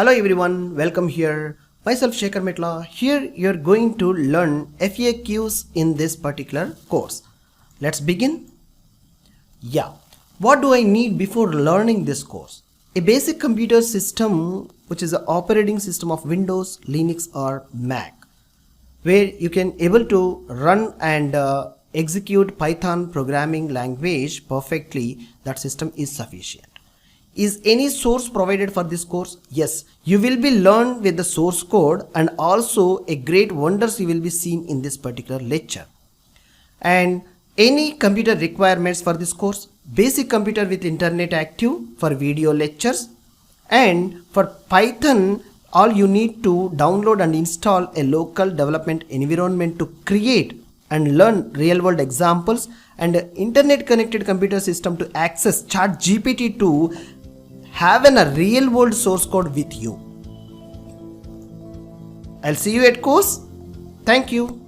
Hello everyone, welcome here. Myself Shekhar Metla. Here you're going to learn FAQs in this particular course. Let's begin. What do I need before learning this course? A basic computer system, which is the operating system of Windows, Linux or Mac, where you can able to run and execute Python programming language perfectly. That system is sufficient. Is any source provided for this course? Yes, you will be learned with the source code, and also a great wonders you will be seen in this particular lecture. And any computer requirements for this course: basic computer with internet active for video lectures, and for Python all you need to download and install a local development environment to create and learn real world examples, and an internet connected computer system to access ChatGPT to have a real world source code with you. I'll see you at course. Thank you.